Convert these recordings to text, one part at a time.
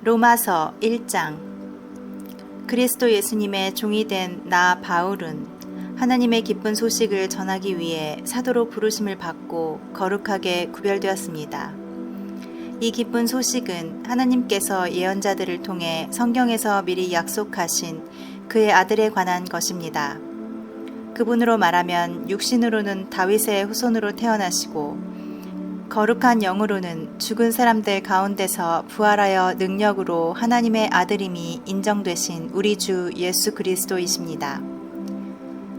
로마서 1장. 그리스도 예수님의 종이 된 나 바울은 하나님의 기쁜 소식을 전하기 위해 사도로 부르심을 받고 거룩하게 구별되었습니다. 이 기쁜 소식은 하나님께서 예언자들을 통해 성경에서 미리 약속하신 그의 아들에 관한 것입니다. 그분으로 말하면 육신으로는 다윗의 후손으로 태어나시고 거룩한 영으로는 죽은 사람들 가운데서 부활하여 능력으로 하나님의 아들임이 인정되신 우리 주 예수 그리스도이십니다.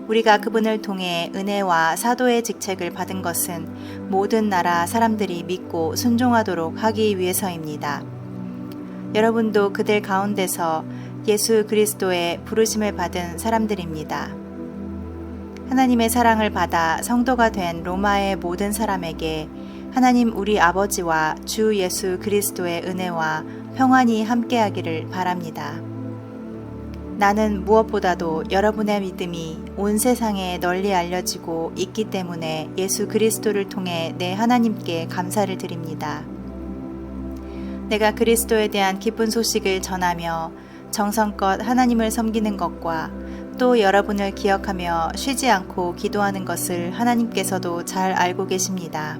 우리가 그분을 통해 은혜와 사도의 직책을 받은 것은 모든 나라 사람들이 믿고 순종하도록 하기 위해서입니다. 여러분도 그들 가운데서 예수 그리스도의 부르심을 받은 사람들입니다. 하나님의 사랑을 받아 성도가 된 로마의 모든 사람에게 하나님 우리 아버지와 주 예수 그리스도의 은혜와 평안이 함께하기를 바랍니다. 나는 무엇보다도 여러분의 믿음이 온 세상에 널리 알려지고 있기 때문에 예수 그리스도를 통해 내 하나님께 감사를 드립니다. 내가 그리스도에 대한 기쁜 소식을 전하며 정성껏 하나님을 섬기는 것과 또 여러분을 기억하며 쉬지 않고 기도하는 것을 하나님께서도 잘 알고 계십니다.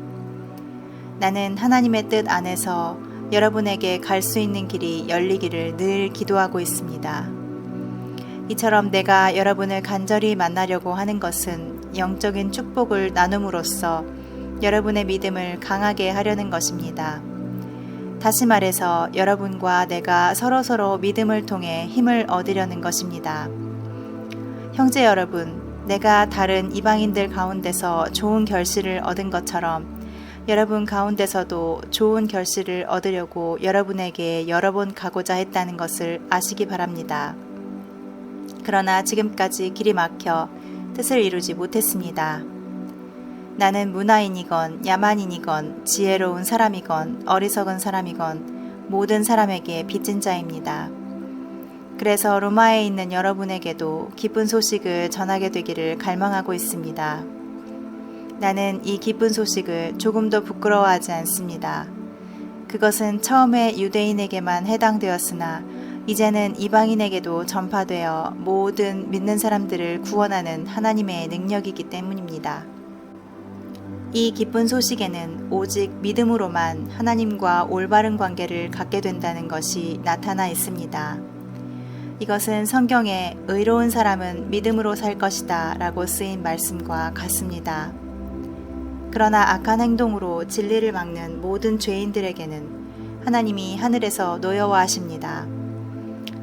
나는 하나님의 뜻 안에서 여러분에게 갈 수 있는 길이 열리기를 늘 기도하고 있습니다. 이처럼 내가 여러분을 간절히 만나려고 하는 것은 영적인 축복을 나눔으로써 여러분의 믿음을 강하게 하려는 것입니다. 다시 말해서 여러분과 내가 서로서로 믿음을 통해 힘을 얻으려는 것입니다. 형제 여러분, 내가 다른 이방인들 가운데서 좋은 결실을 얻은 것처럼 여러분 가운데서도 좋은 결실을 얻으려고 여러분에게 여러 번 가고자 했다는 것을 아시기 바랍니다. 그러나 지금까지 길이 막혀 뜻을 이루지 못했습니다. 나는 문화인이건 야만인이건 지혜로운 사람이건 어리석은 사람이건 모든 사람에게 빚진 자입니다. 그래서 로마에 있는 여러분에게도 기쁜 소식을 전하게 되기를 갈망하고 있습니다. 나는 이 기쁜 소식을 조금도 부끄러워하지 않습니다. 그것은 처음에 유대인에게만 해당되었으나 이제는 이방인에게도 전파되어 모든 믿는 사람들을 구원하는 하나님의 능력이기 때문입니다. 이 기쁜 소식에는 오직 믿음으로만 하나님과 올바른 관계를 갖게 된다는 것이 나타나 있습니다. 이것은 성경에 의로운 사람은 믿음으로 살 것이다 라고 쓰인 말씀과 같습니다. 그러나 악한 행동으로 진리를 막는 모든 죄인들에게는 하나님이 하늘에서 노여워하십니다.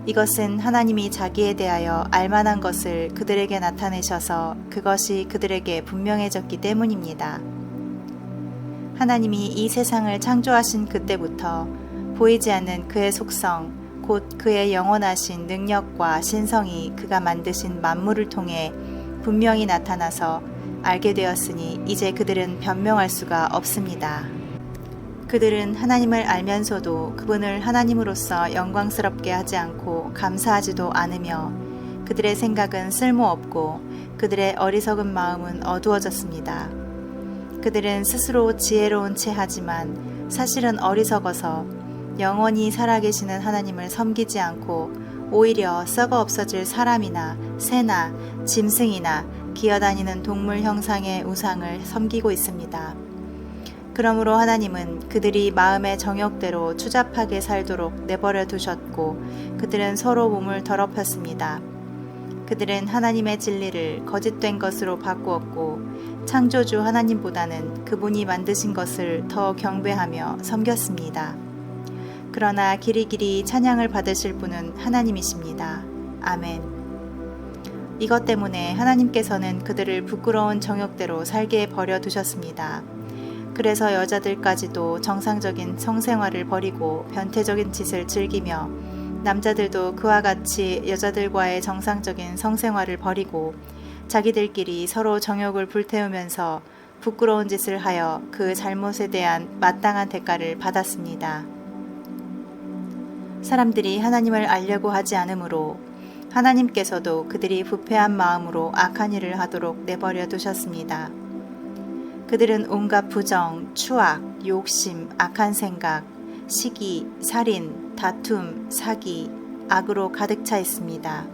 이것은 하나님이 자기에 대하여 알만한 것을 그들에게 나타내셔서 그것이 그들에게 분명해졌기 때문입니다. 하나님이 이 세상을 창조하신 그때부터 보이지 않는 그의 속성, 곧 그의 영원하신 능력과 신성이 그가 만드신 만물을 통해 분명히 나타나서 알게 되었으니 이제 그들은 변명할 수가 없습니다. 그들은 하나님을 알면서도 그분을 하나님으로서 영광스럽게 하지 않고 감사하지도 않으며 그들의 생각은 쓸모없고 그들의 어리석은 마음은 어두워졌습니다. 그들은 스스로 지혜로운 체 하지만 사실은 어리석어서 영원히 살아계시는 하나님을 섬기지 않고 오히려 썩어 없어질 사람이나 새나 짐승이나 기어다니는 동물 형상의 우상을 섬기고 있습니다. 그러므로 하나님은 그들이 마음의 정욕대로 추잡하게 살도록 내버려 두셨고 그들은 서로 몸을 더럽혔습니다. 그들은 하나님의 진리를 거짓된 것으로 바꾸었고 창조주 하나님보다는 그분이 만드신 것을 더 경배하며 섬겼습니다. 그러나 길이길이 찬양을 받으실 분은 하나님이십니다. 아멘. 이것 때문에 하나님께서는 그들을 부끄러운 정욕대로 살게 버려두셨습니다. 그래서 여자들까지도 정상적인 성생활을 버리고 변태적인 짓을 즐기며 남자들도 그와 같이 여자들과의 정상적인 성생활을 버리고 자기들끼리 서로 정욕을 불태우면서 부끄러운 짓을 하여 그 잘못에 대한 마땅한 대가를 받았습니다. 사람들이 하나님을 알려고 하지 않으므로 하나님께서도 그들이 부패한 마음으로 악한 일을 하도록 내버려 두셨습니다. 그들은 온갖 부정, 추악, 욕심, 악한 생각, 시기, 살인, 다툼, 사기, 악으로 가득 차 있습니다.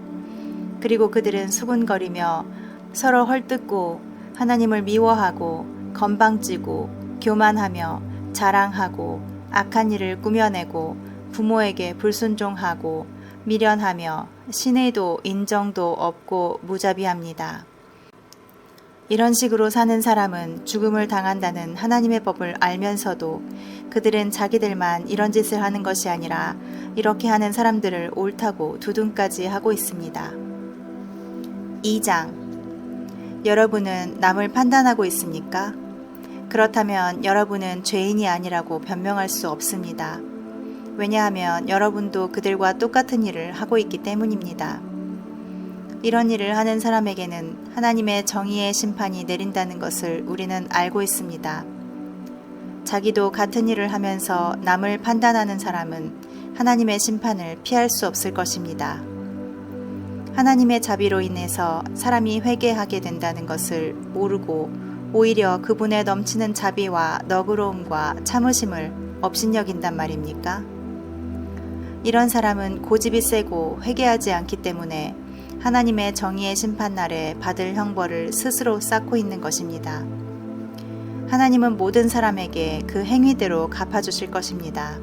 그리고 그들은 수군거리며 서로 헐뜯고 하나님을 미워하고 건방지고 교만하며 자랑하고 악한 일을 꾸며내고 부모에게 불순종하고 미련하며 신의도 인정도 없고 무자비합니다. 이런 식으로 사는 사람은 죽음을 당한다는 하나님의 법을 알면서도 그들은 자기들만 이런 짓을 하는 것이 아니라 이렇게 하는 사람들을 옳다고 두둔까지 하고 있습니다. 2장. 여러분은 남을 판단하고 있습니까? 그렇다면 여러분은 죄인이 아니라고 변명할 수 없습니다. 왜냐하면 여러분도 그들과 똑같은 일을 하고 있기 때문입니다. 이런 일을 하는 사람에게는 하나님의 정의의 심판이 내린다는 것을 우리는 알고 있습니다. 자기도 같은 일을 하면서 남을 판단하는 사람은 하나님의 심판을 피할 수 없을 것입니다. 하나님의 자비로 인해서 사람이 회개하게 된다는 것을 모르고 오히려 그분의 넘치는 자비와 너그러움과 참으심을 업신여긴단 말입니까? 이런 사람은 고집이 세고 회개하지 않기 때문에 하나님의 정의의 심판날에 받을 형벌을 스스로 쌓고 있는 것입니다. 하나님은 모든 사람에게 그 행위대로 갚아주실 것입니다.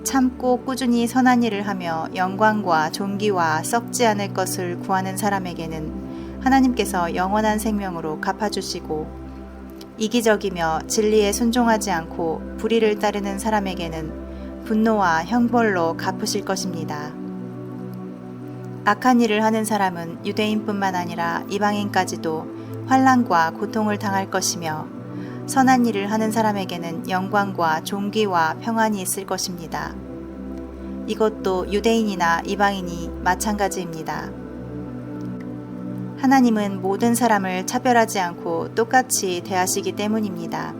참고 꾸준히 선한 일을 하며 영광과 존귀와 썩지 않을 것을 구하는 사람에게는 하나님께서 영원한 생명으로 갚아주시고, 이기적이며 진리에 순종하지 않고 불의를 따르는 사람에게는 분노와 형벌로 갚으실 것입니다. 악한 일을 하는 사람은 유대인뿐만 아니라 이방인까지도 환난과 고통을 당할 것이며, 선한 일을 하는 사람에게는 영광과 존귀와 평안이 있을 것입니다. 이것도 유대인이나 이방인이 마찬가지입니다. 하나님은 모든 사람을 차별하지 않고 똑같이 대하시기 때문입니다.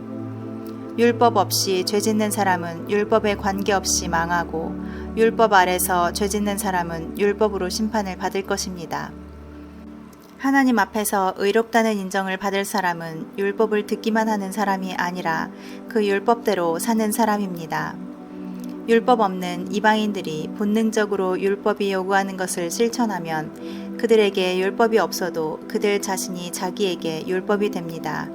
율법 없이 죄 짓는 사람은 율법에 관계없이 망하고, 율법 아래서 죄 짓는 사람은 율법으로 심판을 받을 것입니다. 하나님 앞에서 의롭다는 인정을 받을 사람은 율법을 듣기만 하는 사람이 아니라 그 율법대로 사는 사람입니다. 율법 없는 이방인들이 본능적으로 율법이 요구하는 것을 실천하면 그들에게 율법이 없어도 그들 자신이 자기에게 율법이 됩니다.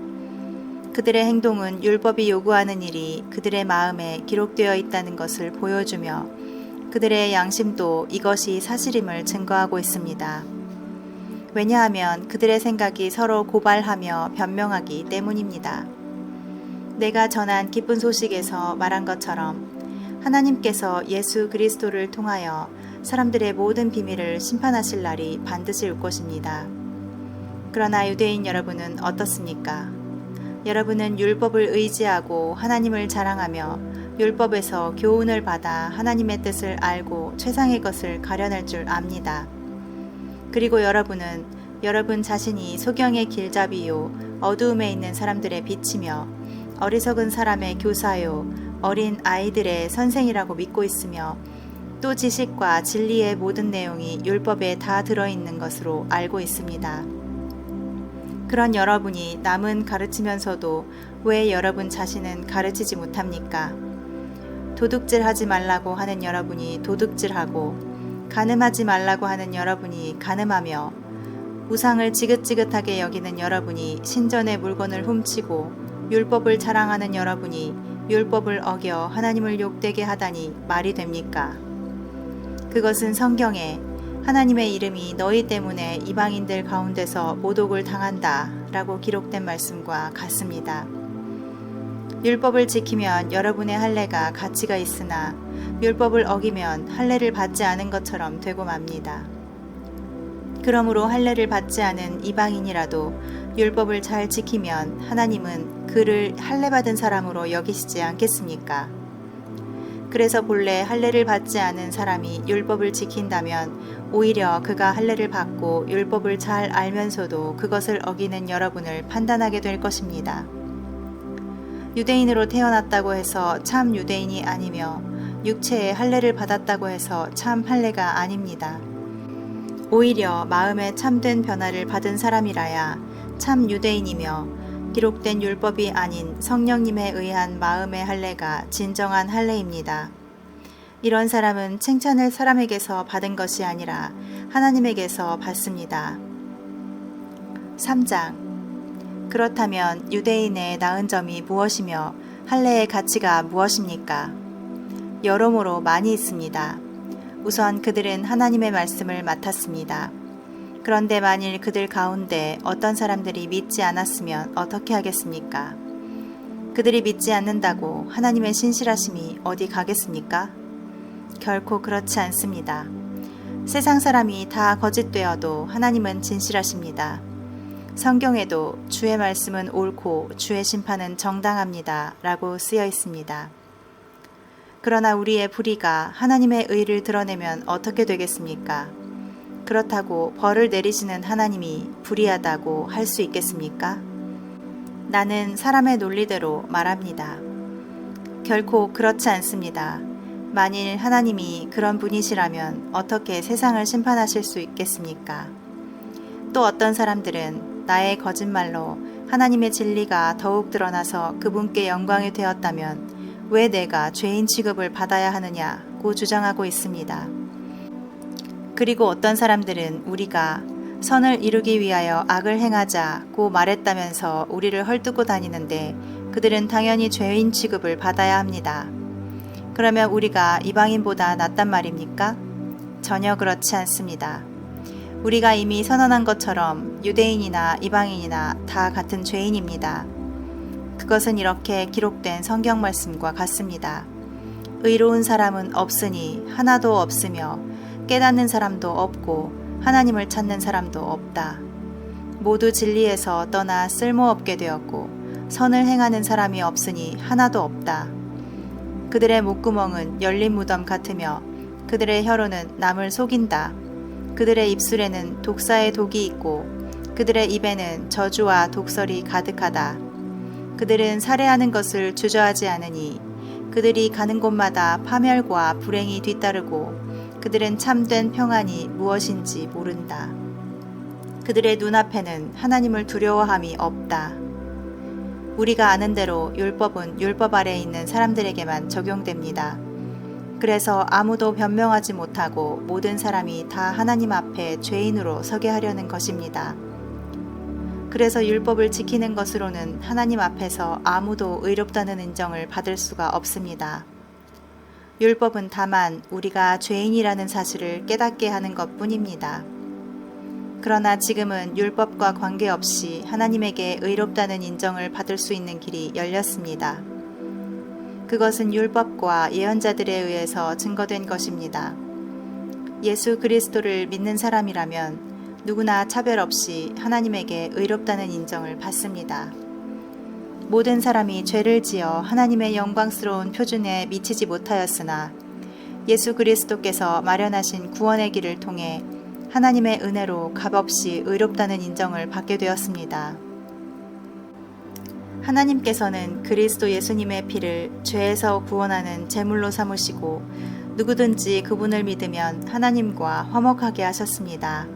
그들의 행동은 율법이 요구하는 일이 그들의 마음에 기록되어 있다는 것을 보여주며 그들의 양심도 이것이 사실임을 증거하고 있습니다. 왜냐하면 그들의 생각이 서로 고발하며 변명하기 때문입니다. 내가 전한 기쁜 소식에서 말한 것처럼 하나님께서 예수 그리스도를 통하여 사람들의 모든 비밀을 심판하실 날이 반드시 올 것입니다. 그러나 유대인 여러분은 어떻습니까? 여러분은 율법을 의지하고 하나님을 자랑하며 율법에서 교훈을 받아 하나님의 뜻을 알고 최상의 것을 가려낼 줄 압니다. 그리고 여러분은 여러분 자신이 소경의 길잡이요 어두움에 있는 사람들의 빛이며 어리석은 사람의 교사요 어린 아이들의 선생이라고 믿고 있으며 또 지식과 진리의 모든 내용이 율법에 다 들어있는 것으로 알고 있습니다. 그런 여러분이 남은 가르치면서도 왜 여러분 자신은 가르치지 못합니까? 도둑질하지 말라고 하는 여러분이 도둑질하고 간음하지 말라고 하는 여러분이 간음하며 우상을 지긋지긋하게 여기는 여러분이 신전의 물건을 훔치고 율법을 자랑하는 여러분이 율법을 어겨 하나님을 욕되게 하다니 말이 됩니까? 그것은 성경에 하나님의 이름이 너희 때문에 이방인들 가운데서 모독을 당한다 라고 기록된 말씀과 같습니다. 율법을 지키면 여러분의 할례가 가치가 있으나 율법을 어기면 할례를 받지 않은 것처럼 되고 맙니다. 그러므로 할례를 받지 않은 이방인이라도 율법을 잘 지키면 하나님은 그를 할례 받은 사람으로 여기시지 않겠습니까? 그래서 본래 할례를 받지 않은 사람이 율법을 지킨다면 오히려 그가 할례를 받고 율법을 잘 알면서도 그것을 어기는 여러분을 판단하게 될 것입니다. 유대인으로 태어났다고 해서 참 유대인이 아니며 육체의 할례를 받았다고 해서 참 할례가 아닙니다. 오히려 마음에 참된 변화를 받은 사람이라야 참 유대인이며 기록된 율법이 아닌 성령님에 의한 마음의 할례가 진정한 할례입니다. 이런 사람은 칭찬을 사람에게서 받은 것이 아니라 하나님에게서 받습니다. 3장. 그렇다면 유대인의 나은 점이 무엇이며 할례의 가치가 무엇입니까? 여러모로 많이 있습니다. 우선 그들은 하나님의 말씀을 맡았습니다. 그런데 만일 그들 가운데 어떤 사람들이 믿지 않았으면 어떻게 하겠습니까? 그들이 믿지 않는다고 하나님의 신실하심이 어디 가겠습니까? 결코 그렇지 않습니다. 세상 사람이 다 거짓되어도 하나님은 진실하십니다. 성경에도 주의 말씀은 옳고 주의 심판은 정당합니다 라고 쓰여 있습니다. 그러나 우리의 불의가 하나님의 의를 드러내면 어떻게 되겠습니까? 그렇다고 벌을 내리시는 하나님이 불의하다고 할 수 있겠습니까? 나는 사람의 논리대로 말합니다. 결코 그렇지 않습니다. 만일 하나님이 그런 분이시라면 어떻게 세상을 심판하실 수 있겠습니까? 또 어떤 사람들은 나의 거짓말로 하나님의 진리가 더욱 드러나서 그분께 영광이 되었다면 왜 내가 죄인 취급을 받아야 하느냐고 주장하고 있습니다. 그리고 어떤 사람들은 우리가 선을 이루기 위하여 악을 행하자고 말했다면서 우리를 헐뜯고 다니는데 그들은 당연히 죄인 취급을 받아야 합니다. 그러면 우리가 이방인보다 낫단 말입니까? 전혀 그렇지 않습니다. 우리가 이미 선언한 것처럼 유대인이나 이방인이나 다 같은 죄인입니다. 그것은 이렇게 기록된 성경 말씀과 같습니다. 의로운 사람은 없으니 하나도 없으며 깨닫는 사람도 없고 하나님을 찾는 사람도 없다. 모두 진리에서 떠나 쓸모없게 되었고 선을 행하는 사람이 없으니 하나도 없다. 그들의 목구멍은 열린 무덤 같으며 그들의 혀로는 남을 속인다. 그들의 입술에는 독사의 독이 있고 그들의 입에는 저주와 독설이 가득하다. 그들은 살해하는 것을 주저하지 않으니 그들이 가는 곳마다 파멸과 불행이 뒤따르고 그들은 참된 평안이 무엇인지 모른다. 그들의 눈앞에는 하나님을 두려워함이 없다. 우리가 아는 대로 율법은 율법 아래에 있는 사람들에게만 적용됩니다. 그래서 아무도 변명하지 못하고 모든 사람이 다 하나님 앞에 죄인으로 서게 하려는 것입니다. 그래서 율법을 지키는 것으로는 하나님 앞에서 아무도 의롭다는 인정을 받을 수가 없습니다. 율법은 다만 우리가 죄인이라는 사실을 깨닫게 하는 것뿐입니다. 그러나 지금은 율법과 관계없이 하나님에게 의롭다는 인정을 받을 수 있는 길이 열렸습니다. 그것은 율법과 예언자들에 의해서 증거된 것입니다. 예수 그리스도를 믿는 사람이라면 누구나 차별 없이 하나님에게 의롭다는 인정을 받습니다. 모든 사람이 죄를 지어 하나님의 영광스러운 표준에 미치지 못하였으나 예수 그리스도께서 마련하신 구원의 길을 통해 하나님의 은혜로 값없이 의롭다는 인정을 받게 되었습니다. 하나님께서는 그리스도 예수님의 피를 죄에서 구원하는 제물로 삼으시고 누구든지 그분을 믿으면 하나님과 화목하게 하셨습니다.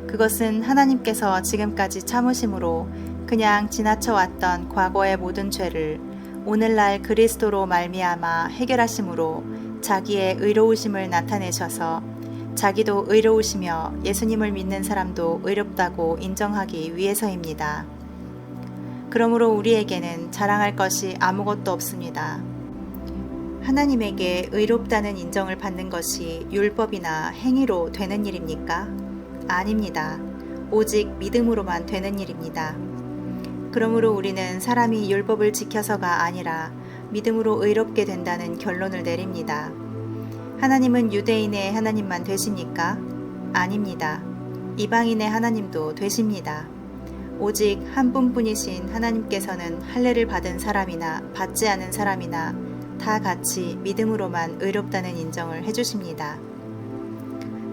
그것은 하나님께서 지금까지 참으심으로 그냥 지나쳐 왔던 과거의 모든 죄를 오늘날 그리스도로 말미암아 해결하심으로 자기의 의로우심을 나타내셔서 자기도 의로우시며 예수님을 믿는 사람도 의롭다고 인정하기 위해서입니다. 그러므로 우리에게는 자랑할 것이 아무것도 없습니다. 하나님에게 의롭다는 인정을 받는 것이 율법이나 행위로 되는 일입니까? 아닙니다. 오직 믿음으로만 되는 일입니다. 그러므로 우리는 사람이 율법을 지켜서가 아니라 믿음으로 의롭게 된다는 결론을 내립니다. 하나님은 유대인의 하나님만 되십니까? 아닙니다. 이방인의 하나님도 되십니다. 오직 한 분뿐이신 하나님께서는 할례를 받은 사람이나 받지 않은 사람이나 다 같이 믿음으로만 의롭다는 인정을 해주십니다.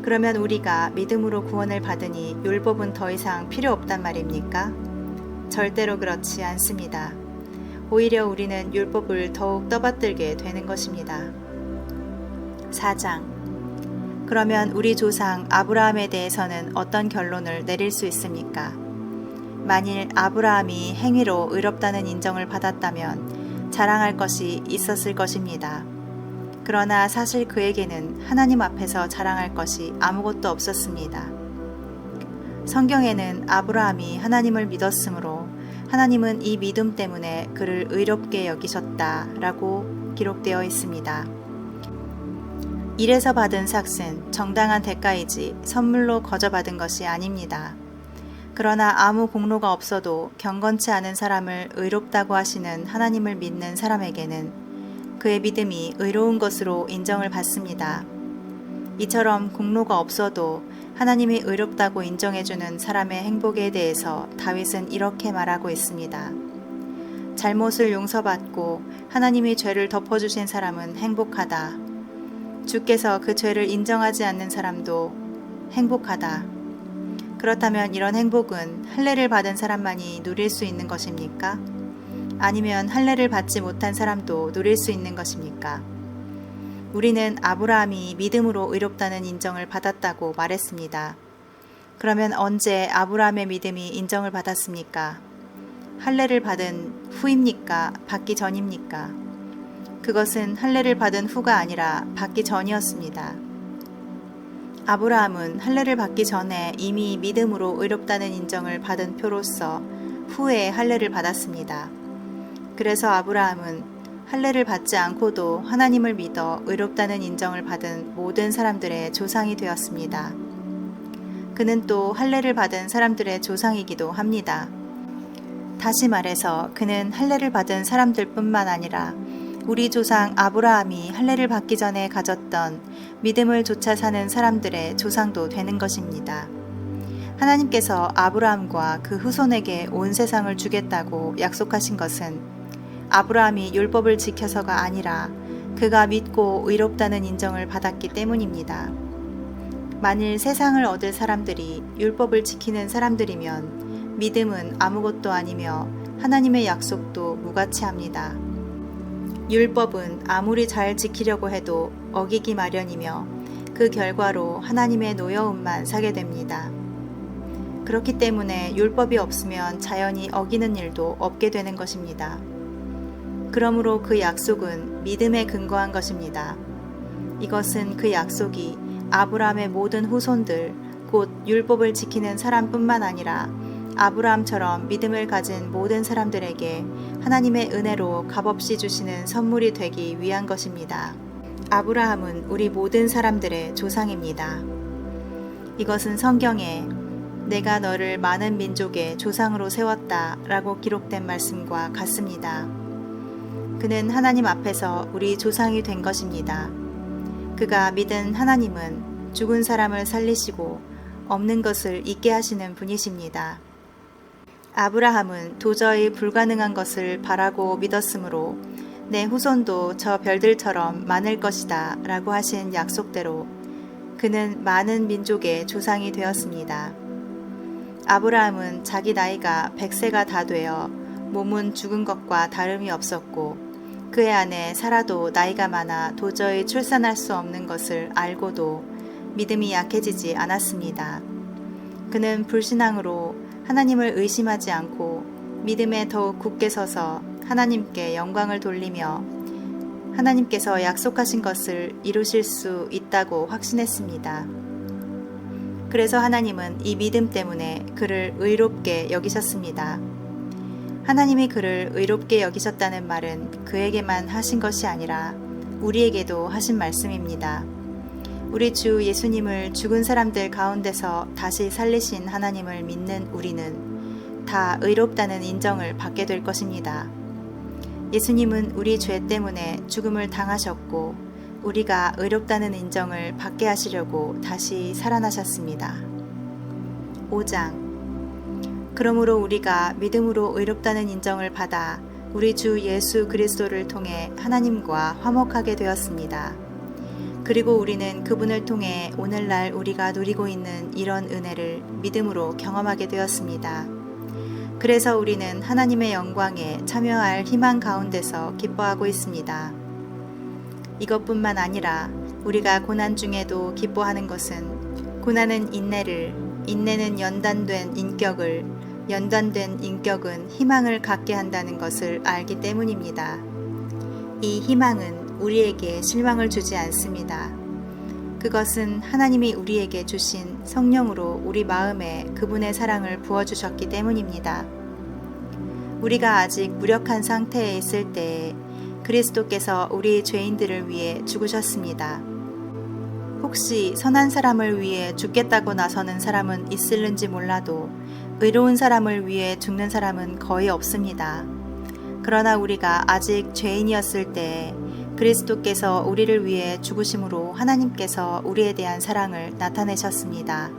그러면 우리가 믿음으로 구원을 받으니 율법은 더 이상 필요 없단 말입니까? 절대로 그렇지 않습니다. 오히려 우리는 율법을 더욱 떠받들게 되는 것입니다. 4장. 그러면 우리 조상 아브라함에 대해서는 어떤 결론을 내릴 수 있습니까? 만일 아브라함이 행위로 의롭다는 인정을 받았다면 자랑할 것이 있었을 것입니다. 그러나 사실 그에게는 하나님 앞에서 자랑할 것이 아무것도 없었습니다. 성경에는 아브라함이 하나님을 믿었으므로 하나님은 이 믿음 때문에 그를 의롭게 여기셨다라고 기록되어 있습니다. 일에서 받은 삭은 정당한 대가이지 선물로 거저받은 것이 아닙니다. 그러나 아무 공로가 없어도 경건치 않은 사람을 의롭다고 하시는 하나님을 믿는 사람에게는 그의 믿음이 의로운 것으로 인정을 받습니다. 이처럼 공로가 없어도 하나님이 의롭다고 인정해주는 사람의 행복에 대해서 다윗은 이렇게 말하고 있습니다. 잘못을 용서받고 하나님이 죄를 덮어주신 사람은 행복하다. 주께서 그 죄를 인정하지 않는 사람도 행복하다. 그렇다면 이런 행복은 할례를 받은 사람만이 누릴 수 있는 것입니까? 아니면 할례를 받지 못한 사람도 누릴 수 있는 것입니까? 우리는 아브라함이 믿음으로 의롭다는 인정을 받았다고 말했습니다. 그러면 언제 아브라함의 믿음이 인정을 받았습니까? 할례를 받은 후입니까? 받기 전입니까? 그것은 할례를 받은 후가 아니라 받기 전이었습니다. 아브라함은 할례를 받기 전에 이미 믿음으로 의롭다는 인정을 받은 표로서 후에 할례를 받았습니다. 그래서 아브라함은 할례를 받지 않고도 하나님을 믿어 의롭다는 인정을 받은 모든 사람들의 조상이 되었습니다. 그는 또 할례를 받은 사람들의 조상이기도 합니다. 다시 말해서 그는 할례를 받은 사람들뿐만 아니라 우리 조상 아브라함이 할례를 받기 전에 가졌던 믿음을 좇아 사는 사람들의 조상도 되는 것입니다. 하나님께서 아브라함과 그 후손에게 온 세상을 주겠다고 약속하신 것은 아브라함이 율법을 지켜서가 아니라 그가 믿고 의롭다는 인정을 받았기 때문입니다. 만일 세상을 얻을 사람들이 율법을 지키는 사람들이면 믿음은 아무것도 아니며 하나님의 약속도 무가치합니다. 율법은 아무리 잘 지키려고 해도 어기기 마련이며 그 결과로 하나님의 노여움만 사게 됩니다. 그렇기 때문에 율법이 없으면 자연히 어기는 일도 없게 되는 것입니다. 그러므로 그 약속은 믿음에 근거한 것입니다. 이것은 그 약속이 아브라함의 모든 후손들, 곧 율법을 지키는 사람뿐만 아니라 아브라함처럼 믿음을 가진 모든 사람들에게 하나님의 은혜로 값없이 주시는 선물이 되기 위한 것입니다. 아브라함은 우리 모든 사람들의 조상입니다. 이것은 성경에 내가 너를 많은 민족의 조상으로 세웠다 라고 기록된 말씀과 같습니다. 그는 하나님 앞에서 우리 조상이 된 것입니다. 그가 믿은 하나님은 죽은 사람을 살리시고 없는 것을 있게 하시는 분이십니다. 아브라함은 도저히 불가능한 것을 바라고 믿었으므로 내 후손도 저 별들처럼 많을 것이다 라고 하신 약속대로 그는 많은 민족의 조상이 되었습니다. 아브라함은 자기 나이가 100세가 다 되어 몸은 죽은 것과 다름이 없었고 그의 아내 사라도 나이가 많아 도저히 출산할 수 없는 것을 알고도 믿음이 약해지지 않았습니다. 그는 불신앙으로 하나님을 의심하지 않고 믿음에 더욱 굳게 서서 하나님께 영광을 돌리며 하나님께서 약속하신 것을 이루실 수 있다고 확신했습니다. 그래서 하나님은 이 믿음 때문에 그를 의롭게 여기셨습니다. 하나님이 그를 의롭게 여기셨다는 말은 그에게만 하신 것이 아니라 우리에게도 하신 말씀입니다. 우리 주 예수님을 죽은 사람들 가운데서 다시 살리신 하나님을 믿는 우리는 다 의롭다는 인정을 받게 될 것입니다. 예수님은 우리 죄 때문에 죽음을 당하셨고 우리가 의롭다는 인정을 받게 하시려고 다시 살아나셨습니다. 5장. 그러므로 우리가 믿음으로 의롭다는 인정을 받아 우리 주 예수 그리스도를 통해 하나님과 화목하게 되었습니다. 그리고 우리는 그분을 통해 오늘날 우리가 누리고 있는 이런 은혜를 믿음으로 경험하게 되었습니다. 그래서 우리는 하나님의 영광에 참여할 희망 가운데서 기뻐하고 있습니다. 이것뿐만 아니라 우리가 고난 중에도 기뻐하는 것은 고난은 인내를, 인내는 연단된 인격을, 연관된 인격은 희망을 갖게 한다는 것을 알기 때문입니다. 이 희망은 우리에게 실망을 주지 않습니다. 그것은 하나님이 우리에게 주신 성령으로 우리 마음에 그분의 사랑을 부어주셨기 때문입니다. 우리가 아직 무력한 상태에 있을 때에 그리스도께서 우리 죄인들을 위해 죽으셨습니다. 혹시 선한 사람을 위해 죽겠다고 나서는 사람은 있을는지 몰라도 의로운 사람을 위해 죽는 사람은 거의 없습니다. 그러나 우리가 아직 죄인이었을 때 그리스도께서 우리를 위해 죽으심으로 하나님께서 우리에 대한 사랑을 나타내셨습니다.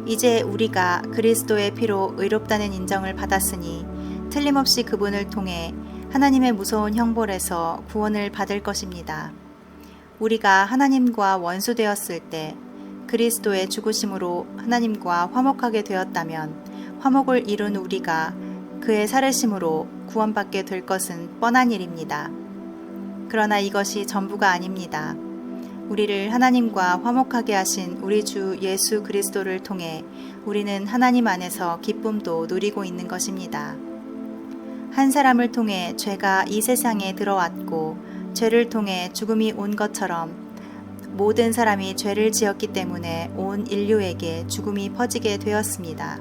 이제 우리가 그리스도의 피로 의롭다는 인정을 받았으니 틀림없이 그분을 통해 하나님의 무서운 형벌에서 구원을 받을 것입니다. 우리가 하나님과 원수되었을 때 그리스도의 죽으심으로 하나님과 화목하게 되었다면 화목을 이룬 우리가 그의 살으심으로 구원받게 될 것은 뻔한 일입니다. 그러나 이것이 전부가 아닙니다. 우리를 하나님과 화목하게 하신 우리 주 예수 그리스도를 통해 우리는 하나님 안에서 기쁨도 누리고 있는 것입니다. 한 사람을 통해 죄가 이 세상에 들어왔고 죄를 통해 죽음이 온 것처럼 모든 사람이 죄를 지었기 때문에 온 인류에게 죽음이 퍼지게 되었습니다.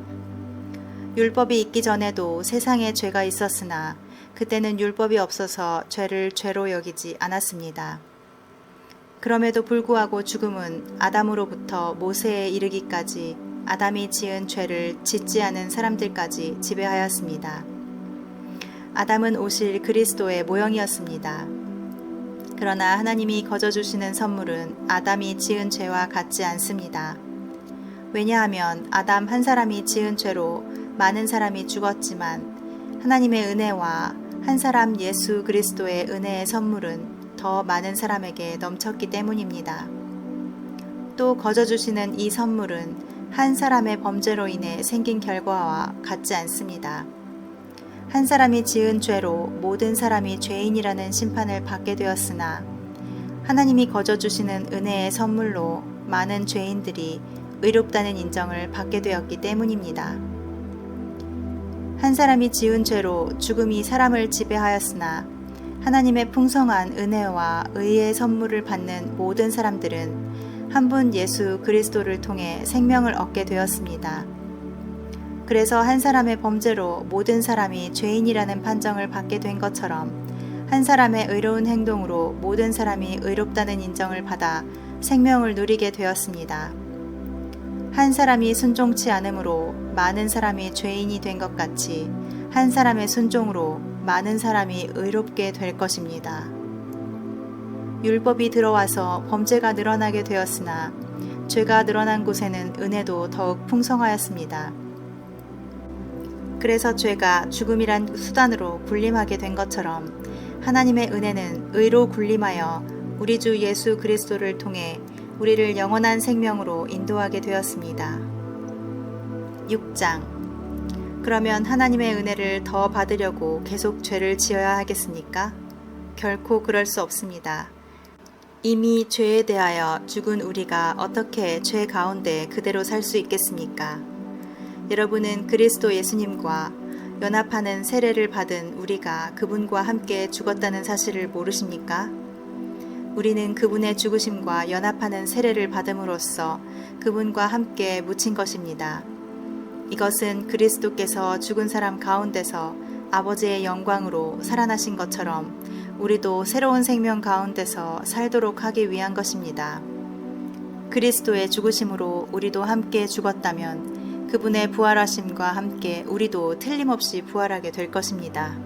율법이 있기 전에도 세상에 죄가 있었으나 그때는 율법이 없어서 죄를 죄로 여기지 않았습니다. 그럼에도 불구하고 죽음은 아담으로부터 모세에 이르기까지 아담이 지은 죄를 짓지 않은 사람들까지 지배하였습니다. 아담은 오실 그리스도의 모형이었습니다. 그러나 하나님이 거저주시는 선물은 아담이 지은 죄와 같지 않습니다. 왜냐하면 아담 한 사람이 지은 죄로 많은 사람이 죽었지만 하나님의 은혜와 한 사람 예수 그리스도의 은혜의 선물은 더 많은 사람에게 넘쳤기 때문입니다. 또 거저주시는 이 선물은 한 사람의 범죄로 인해 생긴 결과와 같지 않습니다. 한 사람이 지은 죄로 모든 사람이 죄인이라는 심판을 받게 되었으나 하나님이 거저주시는 은혜의 선물로 많은 죄인들이 의롭다는 인정을 받게 되었기 때문입니다. 한 사람이 지은 죄로 죽음이 사람을 지배하였으나 하나님의 풍성한 은혜와 의의 선물을 받는 모든 사람들은 한 분 예수 그리스도를 통해 생명을 얻게 되었습니다. 그래서 한 사람의 범죄로 모든 사람이 죄인이라는 판정을 받게 된 것처럼 한 사람의 의로운 행동으로 모든 사람이 의롭다는 인정을 받아 생명을 누리게 되었습니다. 한 사람이 순종치 않음으로 많은 사람이 죄인이 된 것 같이 한 사람의 순종으로 많은 사람이 의롭게 될 것입니다. 율법이 들어와서 범죄가 늘어나게 되었으나 죄가 늘어난 곳에는 은혜도 더욱 풍성하였습니다. 그래서 죄가 죽음이란 수단으로 군림하게 된 것처럼 하나님의 은혜는 의로 군림하여 우리 주 예수 그리스도를 통해 우리를 영원한 생명으로 인도하게 되었습니다. 6장. 그러면 하나님의 은혜를 더 받으려고 계속 죄를 지어야 하겠습니까? 결코 그럴 수 없습니다. 이미 죄에 대하여 죽은 우리가 어떻게 죄 가운데 그대로 살 수 있겠습니까? 여러분은 그리스도 예수님과 연합하는 세례를 받은 우리가 그분과 함께 죽었다는 사실을 모르십니까? 우리는 그분의 죽으심과 연합하는 세례를 받음으로써 그분과 함께 묻힌 것입니다. 이것은 그리스도께서 죽은 사람 가운데서 아버지의 영광으로 살아나신 것처럼 우리도 새로운 생명 가운데서 살도록 하기 위한 것입니다. 그리스도의 죽으심으로 우리도 함께 죽었다면 그분의 부활하심과 함께 우리도 틀림없이 부활하게 될 것입니다.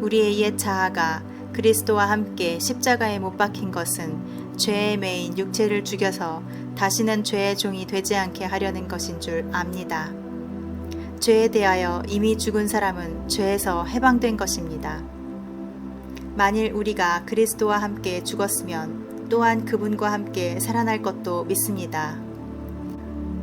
우리의 옛 자아가 그리스도와 함께 십자가에 못 박힌 것은 죄에 매인 육체를 죽여서 다시는 죄의 종이 되지 않게 하려는 것인 줄 압니다. 죄에 대하여 이미 죽은 사람은 죄에서 해방된 것입니다. 만일 우리가 그리스도와 함께 죽었으면 또한 그분과 함께 살아날 것도 믿습니다.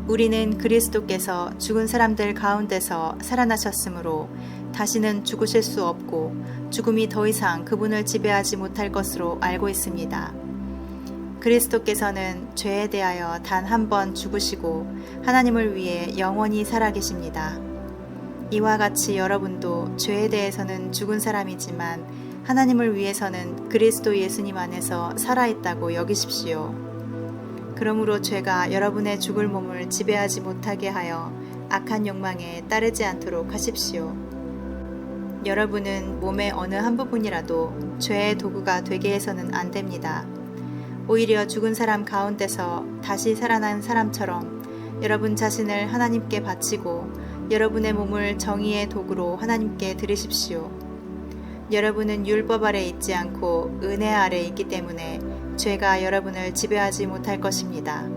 우리는 그리스도께서 죽은 사람들 가운데서 살아나셨으므로 다시는 죽으실 수 없고 죽음이 더 이상 그분을 지배하지 못할 것으로 알고 있습니다. 그리스도께서는 죄에 대하여 단 한 번 죽으시고 하나님을 위해 영원히 살아계십니다. 이와 같이 여러분도 죄에 대해서는 죽은 사람이지만 하나님을 위해서는 그리스도 예수님 안에서 살아있다고 여기십시오. 그러므로 죄가 여러분의 죽을 몸을 지배하지 못하게 하여 악한 욕망에 따르지 않도록 하십시오. 여러분은 몸의 어느 한 부분이라도 죄의 도구가 되게 해서는 안 됩니다. 오히려 죽은 사람 가운데서 다시 살아난 사람처럼 여러분 자신을 하나님께 바치고 여러분의 몸을 정의의 도구로 하나님께 드리십시오. 여러분은 율법 아래 있지 않고 은혜 아래 있기 때문에 죄가 여러분을 지배하지 못할 것입니다.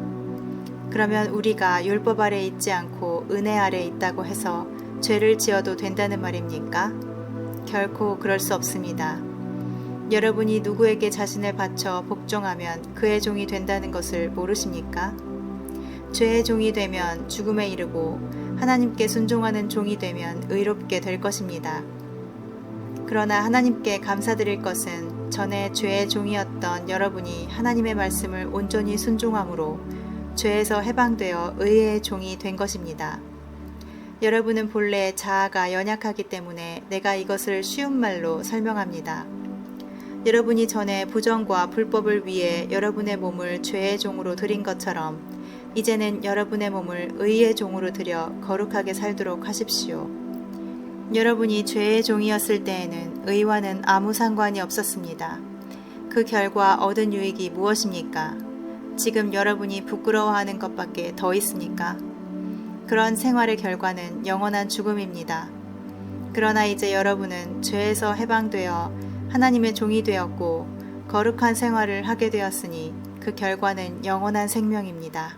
그러면 우리가 율법 아래 있지 않고 은혜 아래 있다고 해서 죄를 지어도 된다는 말입니까? 결코 그럴 수 없습니다. 여러분이 누구에게 자신을 바쳐 복종하면 그의 종이 된다는 것을 모르십니까? 죄의 종이 되면 죽음에 이르고 하나님께 순종하는 종이 되면 의롭게 될 것입니다. 그러나 하나님께 감사드릴 것은 전에 죄의 종이었던 여러분이 하나님의 말씀을 온전히 순종함으로 죄에서 해방되어 의의 종이 된 것입니다. 여러분은 본래 자아가 연약하기 때문에 내가 이것을 쉬운 말로 설명합니다. 여러분이 전에 부정과 불법을 위해 여러분의 몸을 죄의 종으로 드린 것처럼 이제는 여러분의 몸을 의의 종으로 드려 거룩하게 살도록 하십시오. 여러분이 죄의 종이었을 때에는 의와는 아무 상관이 없었습니다. 그 결과 얻은 유익이 무엇입니까? 지금 여러분이 부끄러워하는 것밖에 더 있습니까? 그런 생활의 결과는 영원한 죽음입니다. 그러나 이제 여러분은 죄에서 해방되어 하나님의 종이 되었고 거룩한 생활을 하게 되었으니 그 결과는 영원한 생명입니다.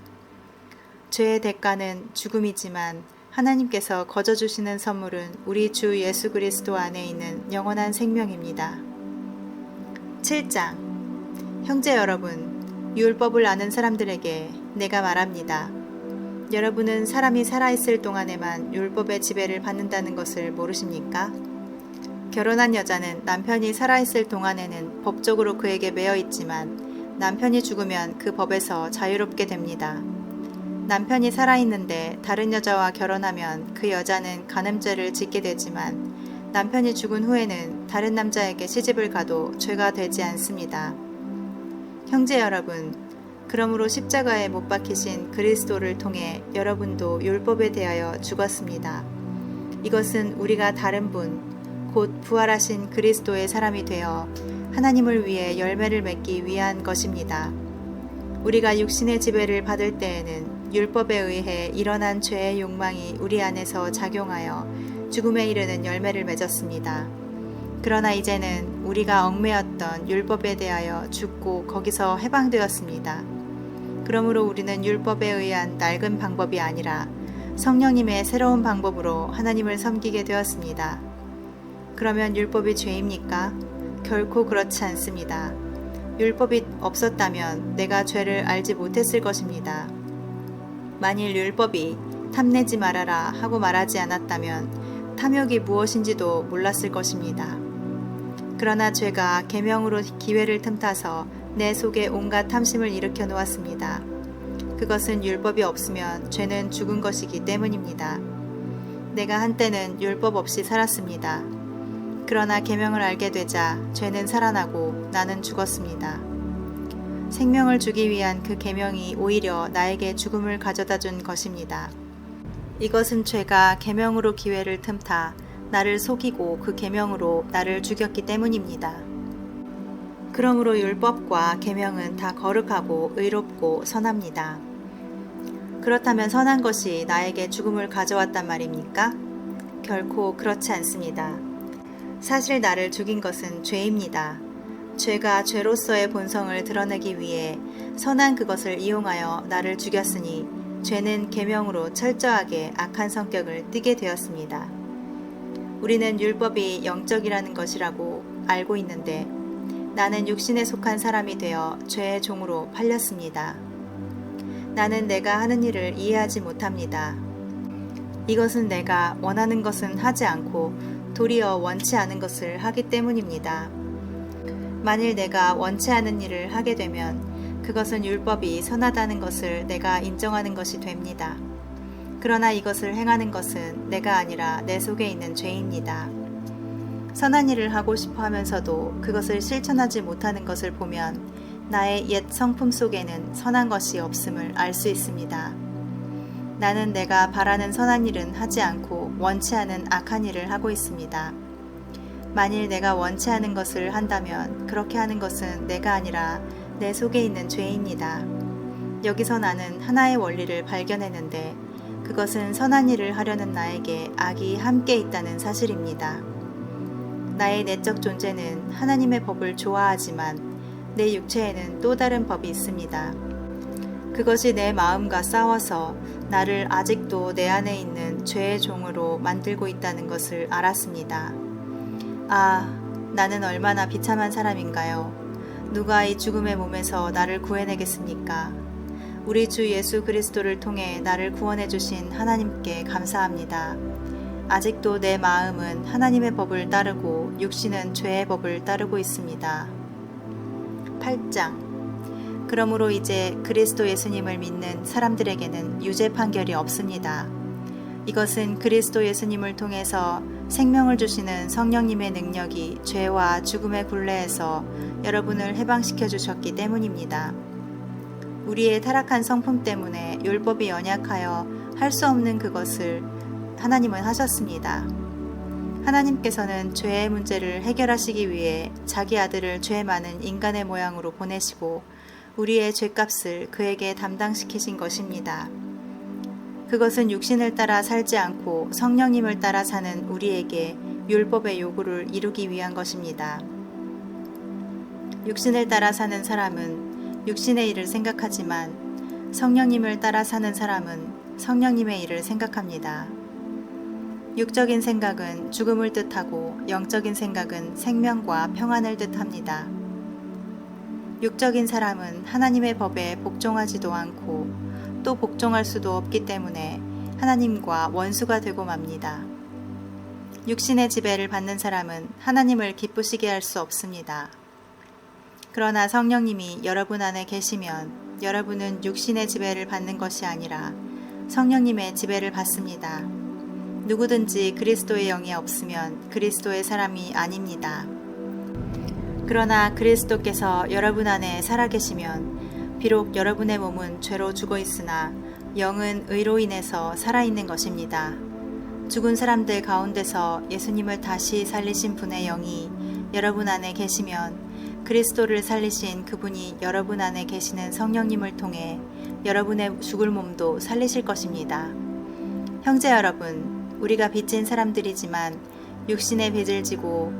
죄의 대가는 죽음이지만 하나님께서 거저 주시는 선물은 우리 주 예수 그리스도 안에 있는 영원한 생명입니다. 7장. 형제 여러분, 율법을 아는 사람들에게 내가 말합니다. 여러분은 사람이 살아있을 동안에만 율법의 지배를 받는다는 것을 모르십니까? 결혼한 여자는 남편이 살아있을 동안에는 법적으로 그에게 매여 있지만 남편이 죽으면 그 법에서 자유롭게 됩니다. 남편이 살아있는데 다른 여자와 결혼하면 그 여자는 간음죄를 짓게 되지만 남편이 죽은 후에는 다른 남자에게 시집을 가도 죄가 되지 않습니다. 형제 여러분, 그러므로 십자가에 못 박히신 그리스도를 통해 여러분도 율법에 대하여 죽었습니다. 이것은 우리가 다른 분, 곧 부활하신 그리스도의 사람이 되어 하나님을 위해 열매를 맺기 위한 것입니다. 우리가 육신의 지배를 받을 때에는 율법에 의해 일어난 죄의 욕망이 우리 안에서 작용하여 죽음에 이르는 열매를 맺었습니다. 그러나 이제는 우리가 얽매였던 율법에 대하여 죽고 거기서 해방되었습니다. 그러므로 우리는 율법에 의한 낡은 방법이 아니라 성령님의 새로운 방법으로 하나님을 섬기게 되었습니다. 그러면 율법이 죄입니까? 결코 그렇지 않습니다. 율법이 없었다면 내가 죄를 알지 못했을 것입니다. 만일 율법이 탐내지 말아라 하고 말하지 않았다면 탐욕이 무엇인지도 몰랐을 것입니다. 그러나 죄가 계명으로 기회를 틈타서 내 속에 온갖 탐심을 일으켜 놓았습니다. 그것은 율법이 없으면 죄는 죽은 것이기 때문입니다. 내가 한때는 율법 없이 살았습니다. 그러나 계명을 알게 되자 죄는 살아나고 나는 죽었습니다. 생명을 주기 위한 그 계명이 오히려 나에게 죽음을 가져다 준 것입니다. 이것은 죄가 계명으로 기회를 틈타 나를 속이고 그 계명으로 나를 죽였기 때문입니다. 그러므로 율법과 계명은 다 거룩하고 의롭고 선합니다. 그렇다면 선한 것이 나에게 죽음을 가져왔단 말입니까? 결코 그렇지 않습니다. 사실 나를 죽인 것은 죄입니다. 죄가 죄로서의 본성을 드러내기 위해 선한 그것을 이용하여 나를 죽였으니 죄는 계명으로 철저하게 악한 성격을 띠게 되었습니다. 우리는 율법이 영적이라는 것이라고 알고 있는데 나는 육신에 속한 사람이 되어 죄의 종으로 팔렸습니다. 나는 내가 하는 일을 이해하지 못합니다. 이것은 내가 원하는 것은 하지 않고 도리어 원치 않은 것을 하기 때문입니다. 만일 내가 원치 않은 일을 하게 되면 그것은 율법이 선하다는 것을 내가 인정하는 것이 됩니다. 그러나 이것을 행하는 것은 내가 아니라 내 속에 있는 죄입니다. 선한 일을 하고 싶어 하면서도 그것을 실천하지 못하는 것을 보면 나의 옛 성품 속에는 선한 것이 없음을 알 수 있습니다. 나는 내가 바라는 선한 일은 하지 않고 원치 않은 악한 일을 하고 있습니다. 만일 내가 원치 않은 것을 한다면 그렇게 하는 것은 내가 아니라 내 속에 있는 죄입니다. 여기서 나는 하나의 원리를 발견했는데 그것은 선한 일을 하려는 나에게 악이 함께 있다는 사실입니다. 나의 내적 존재는 하나님의 법을 좋아하지만 내 육체에는 또 다른 법이 있습니다. 그것이 내 마음과 싸워서 나를 아직도 내 안에 있는 죄의 종으로 만들고 있다는 것을 알았습니다. 아, 나는 얼마나 비참한 사람인가요? 누가 이 죽음의 몸에서 나를 구해내겠습니까? 우리 주 예수 그리스도를 통해 나를 구원해 주신 하나님께 감사합니다. 아직도 내 마음은 하나님의 법을 따르고 육신은 죄의 법을 따르고 있습니다. 8장. 그러므로 이제 그리스도 예수님을 믿는 사람들에게는 유죄 판결이 없습니다. 이것은 그리스도 예수님을 통해서 생명을 주시는 성령님의 능력이 죄와 죽음의 굴레에서 여러분을 해방시켜 주셨기 때문입니다. 우리의 타락한 성품 때문에 율법이 연약하여 할 수 없는 그것을 하나님은 하셨습니다. 하나님께서는 죄의 문제를 해결하시기 위해 자기 아들을 죄 많은 인간의 모양으로 보내시고 우리의 죄값을 그에게 담당시키신 것입니다. 그것은 육신을 따라 살지 않고 성령님을 따라 사는 우리에게 율법의 요구를 이루기 위한 것입니다. 육신을 따라 사는 사람은 육신의 일을 생각하지만 성령님을 따라 사는 사람은 성령님의 일을 생각합니다. 육적인 생각은 죽음을 뜻하고 영적인 생각은 생명과 평안을 뜻합니다. 육적인 사람은 하나님의 법에 복종하지도 않고 또 복종할 수도 없기 때문에 하나님과 원수가 되고 맙니다. 육신의 지배를 받는 사람은 하나님을 기쁘시게 할 수 없습니다. 그러나 성령님이 여러분 안에 계시면 여러분은 육신의 지배를 받는 것이 아니라 성령님의 지배를 받습니다. 누구든지 그리스도의 영이 없으면 그리스도의 사람이 아닙니다. 그러나 그리스도께서 여러분 안에 살아계시면 비록 여러분의 몸은 죄로 죽어 있으나 영은 의로 인해서 살아있는 것입니다. 죽은 사람들 가운데서 예수님을 다시 살리신 분의 영이 여러분 안에 계시면 그리스도를 살리신 그분이 여러분 안에 계시는 성령님을 통해 여러분의 죽을 몸도 살리실 것입니다. 형제 여러분, 우리가 빚진 사람들이지만 육신의 빚을 지고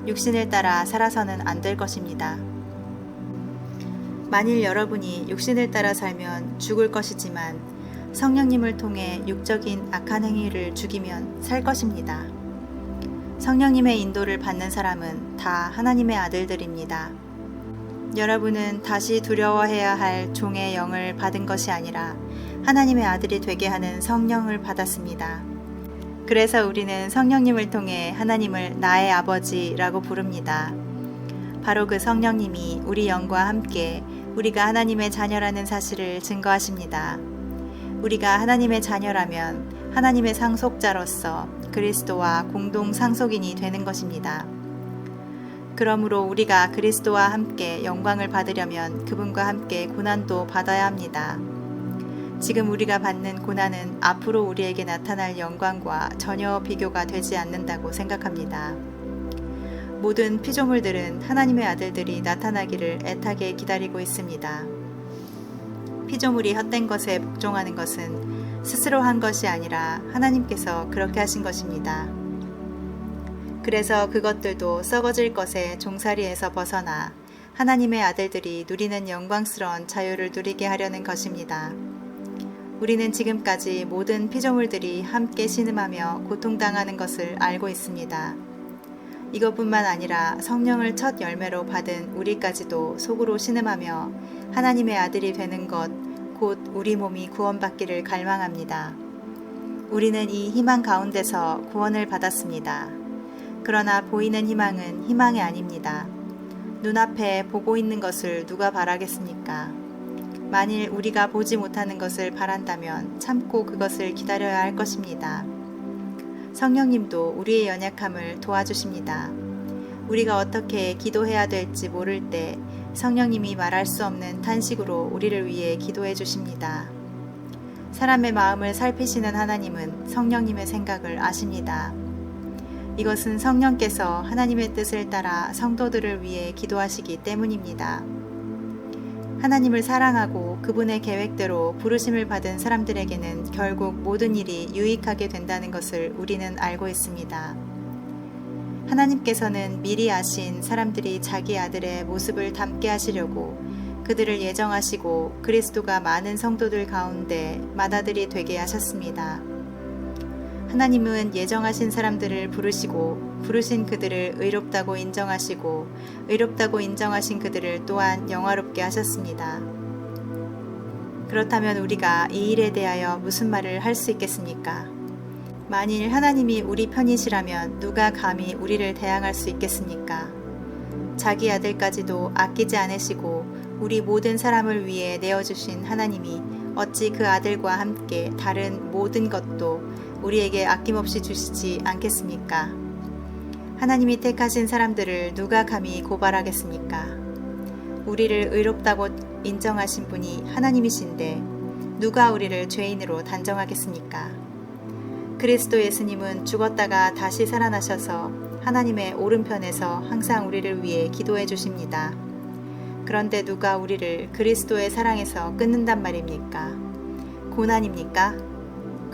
육신을 따라 살아서는 안 될 것입니다. 만일 여러분이 육신을 따라 살면 죽을 것이지만 성령님을 통해 육적인 악한 행위를 죽이면 살 것입니다. 성령님의 인도를 받는 사람은 다 하나님의 아들들입니다. 여러분은 다시 두려워해야 할 종의 영을 받은 것이 아니라 하나님의 아들이 되게 하는 성령을 받았습니다. 그래서 우리는 성령님을 통해 하나님을 나의 아버지라고 부릅니다. 바로 그 성령님이 우리 영과 함께 우리가 하나님의 자녀라는 사실을 증거하십니다. 우리가 하나님의 자녀라면 하나님의 상속자로서 그리스도와 공동 상속인이 되는 것입니다. 그러므로 우리가 그리스도와 함께 영광을 받으려면 그분과 함께 고난도 받아야 합니다. 지금 우리가 받는 고난은 앞으로 우리에게 나타날 영광과 전혀 비교가 되지 않는다고 생각합니다. 모든 피조물들은 하나님의 아들들이 나타나기를 애타게 기다리고 있습니다. 피조물이 헛된 것에 복종하는 것은 스스로 한 것이 아니라 하나님께서 그렇게 하신 것입니다. 그래서 그것들도 썩어질 것에 종살이에서 벗어나 하나님의 아들들이 누리는 영광스러운 자유를 누리게 하려는 것입니다. 우리는 지금까지 모든 피조물들이 함께 신음하며 고통당하는 것을 알고 있습니다. 이것뿐만 아니라 성령을 첫 열매로 받은 우리까지도 속으로 신음하며 하나님의 아들이 되는 것, 곧 우리 몸이 구원받기를 갈망합니다. 우리는 이 희망 가운데서 구원을 받았습니다. 그러나 보이는 희망은 희망이 아닙니다. 눈앞에 보고 있는 것을 누가 바라겠습니까? 만일 우리가 보지 못하는 것을 바란다면 참고 그것을 기다려야 할 것입니다. 성령님도 우리의 연약함을 도와주십니다. 우리가 어떻게 기도해야 될지 모를 때 성령님이 말할 수 없는 탄식으로 우리를 위해 기도해 주십니다. 사람의 마음을 살피시는 하나님은 성령님의 생각을 아십니다. 이것은 성령께서 하나님의 뜻을 따라 성도들을 위해 기도하시기 때문입니다. 하나님을 사랑하고 그분의 계획대로 부르심을 받은 사람들에게는 결국 모든 일이 유익하게 된다는 것을 우리는 알고 있습니다. 하나님께서는 미리 아신 사람들이 자기 아들의 모습을 닮게 하시려고 그들을 예정하시고 그리스도가 많은 성도들 가운데 맏아들이 되게 하셨습니다. 하나님은 예정하신 사람들을 부르시고 부르신 그들을 의롭다고 인정하시고 의롭다고 인정하신 그들을 또한 영화롭게 하셨습니다. 그렇다면 우리가 이 일에 대하여 무슨 말을 할 수 있겠습니까? 만일 하나님이 우리 편이시라면 누가 감히 우리를 대항할 수 있겠습니까? 자기 아들까지도 아끼지 않으시고 우리 모든 사람을 위해 내어주신 하나님이 어찌 그 아들과 함께 다른 모든 것도 우리에게 아낌없이 주시지 않겠습니까? 하나님이 택하신 사람들을 누가 감히 고발하겠습니까? 우리를 의롭다고 인정하신 분이 하나님이신데 누가 우리를 죄인으로 단정하겠습니까? 그리스도 예수님은 죽었다가 다시 살아나셔서 하나님의 오른편에서 항상 우리를 위해 기도해 주십니다. 그런데 누가 우리를 그리스도의 사랑에서 끊는단 말입니까? 고난입니까?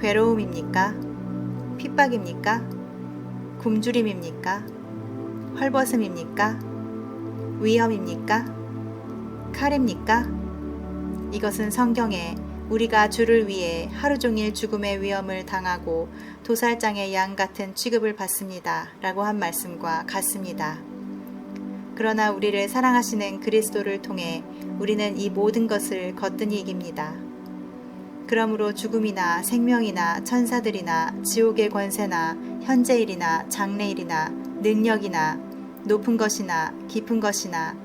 괴로움입니까? 핍박입니까? 굶주림입니까? 헐벗음입니까? 위험입니까? 칼입니까? 이것은 성경에 우리가 주를 위해 하루 종일 죽음의 위험을 당하고 도살장의 양 같은 취급을 받습니다. 라고 한 말씀과 같습니다. 그러나 우리를 사랑하시는 그리스도를 통해 우리는 이 모든 것을 거뜬히 이깁니다. 그러므로 죽음이나 생명이나 천사들이나 지옥의 권세나 현재일이나 장래일이나 능력이나 높은 것이나 깊은 것이나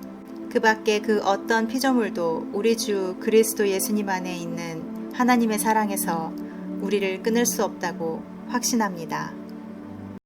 그 밖에 그 어떤 피조물도 우리 주 그리스도 예수님 안에 있는 하나님의 사랑에서 우리를 끊을 수 없다고 확신합니다.